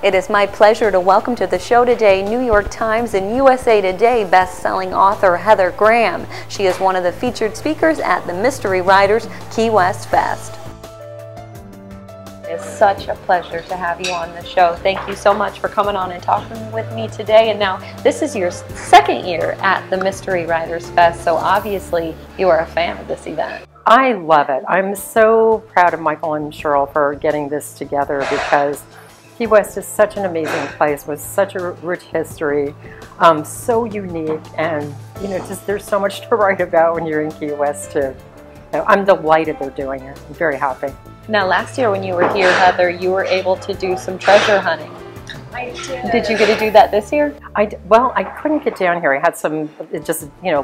It is my pleasure to welcome to the show today New York Times and USA Today best-selling author Heather Graham. She is one of the featured speakers at the Mystery Writers Key West Fest. It's such a pleasure to have you on the show. Thank you so much for coming on and talking with me today. And now, this is your second year at the Mystery Writers Fest, so obviously you are a fan of this event. I love it. I'm so proud of Michael and Cheryl for getting this together because Key West is such an amazing place with such a rich history, so unique, and just there's so much to write about when you're in Key West too. I'm delighted they're doing it. I'm very happy. Now, last year when you were here, Heather, you were able to do some treasure hunting. I did. Did you get to do that this year? Well, I couldn't get down here. I had some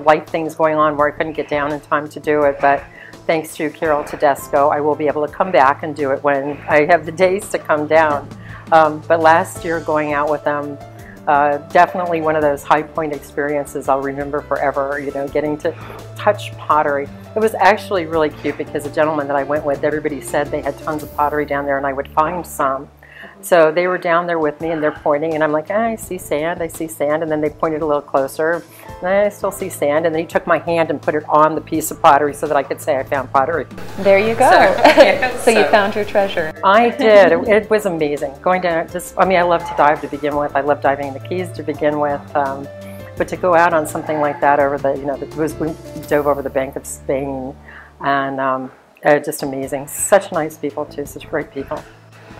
life things going on where I couldn't get down in time to do it, but thanks to Carol Tedesco, I will be able to come back and do it when I have the days to come down. But last year, going out with them, definitely one of those high point experiences I'll remember forever, getting to touch pottery. It was actually really cute because the gentleman that I went with, everybody said they had tons of pottery down there and I would find some. So they were down there with me and they're pointing and I'm like, I see sand, and then they pointed a little closer and I still see sand, and then he took my hand and put it on the piece of pottery so that I could say I found pottery. There you go. So you found your treasure. I did. It was amazing. Going down, I love to dive to begin with. I love diving in the Keys to begin with. But to go out on something like that over we dove over the Bank of Spain, and just amazing. Such nice people too, such great people.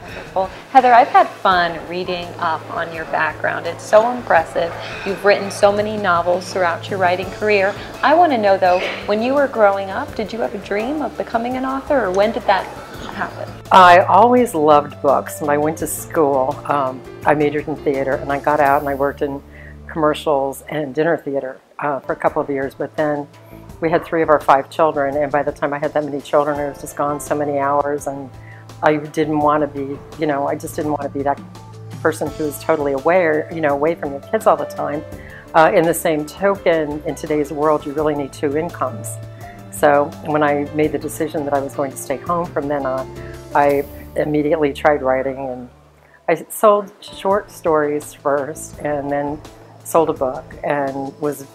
Wonderful. Heather, I've had fun reading up on your background. It's so impressive. You've written so many novels throughout your writing career. I want to know though, when you were growing up, did you have a dream of becoming an author, or when did that happen? I always loved books. When I went to school, I majored in theater, and I got out and I worked in commercials and dinner theater for a couple of years, but then we had 3 of our 5 children, and by the time I had that many children, I was just gone so many hours, and I didn't want to be, I just didn't want to be that person who is totally aware, away from your kids all the time. In the same token, in today's world, you really need 2 incomes. So when I made the decision that I was going to stay home from then on, I immediately tried writing, and I sold short stories first, and then sold a book, and was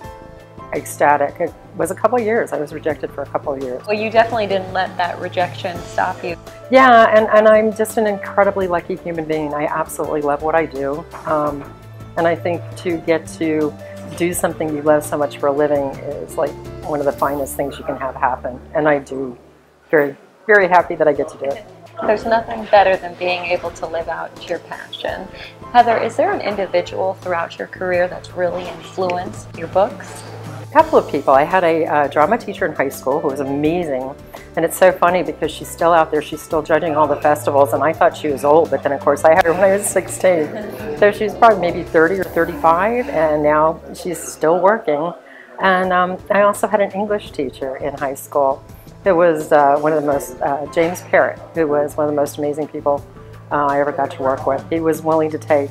ecstatic. It was a couple of years. I was rejected for a couple of years. Well, you definitely didn't let that rejection stop you. Yeah, and I'm just an incredibly lucky human being. I absolutely love what I do. And I think to get to do something you love so much for a living is like one of the finest things you can have happen. And I do. Very, very happy that I get to do it. There's nothing better than being able to live out your passion. Heather, is there an individual throughout your career that's really influenced your books? A couple of people. I had a drama teacher in high school who was amazing, and it's so funny because she's still out there, she's still judging all the festivals, and I thought she was old, but then of course I had her when I was 16. So she's probably maybe 30 or 35, and now she's still working. And I also had an English teacher in high school who was one of the most, James Parrott, who was one of the most amazing people I ever got to work with. He was willing to take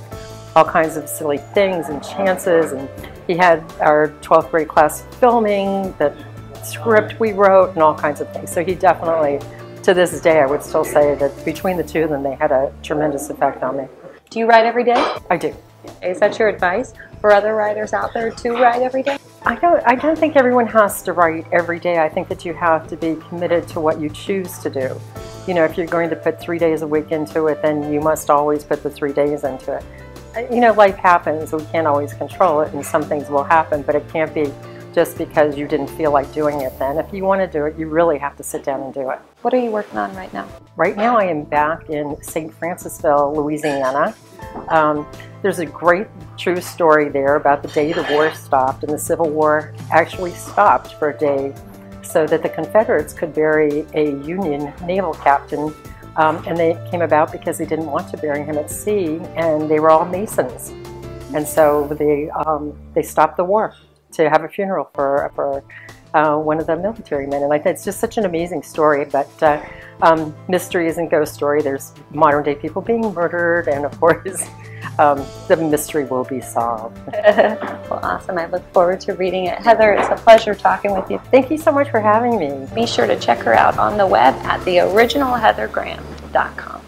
all kinds of silly things and chances, and he had our 12th grade class filming the script we wrote and all kinds of things. So he definitely, to this day, I would still say that between the two of them, they had a tremendous effect on me. Do you write every day? I do. Is that your advice for other writers out there to write every day? I don't think everyone has to write every day. I think that you have to be committed to what you choose to do. If you're going to put 3 days a week into it, then you must always put the 3 days into it. Life happens. We can't always control it, and some things will happen, but it can't be just because you didn't feel like doing it then. If you want to do it, you really have to sit down and do it. What are you working on right now? Right now I am back in St. Francisville, Louisiana. There's a great true story there about the day the war stopped, and the Civil War actually stopped for a day so that the Confederates could bury a Union naval captain, and they came about because they didn't want to bury him at sea, and they were all Masons. And so they stopped the war to have a funeral for one of the military men. And I think it's just such an amazing story. But mysteries and ghost story, there's modern day people being murdered, and of course the mystery will be solved. Well, awesome. I look forward to reading it. Heather, it's a pleasure talking with you. Thank you so much for having me. Be sure to check her out on the web at theoriginalheathergraham.com.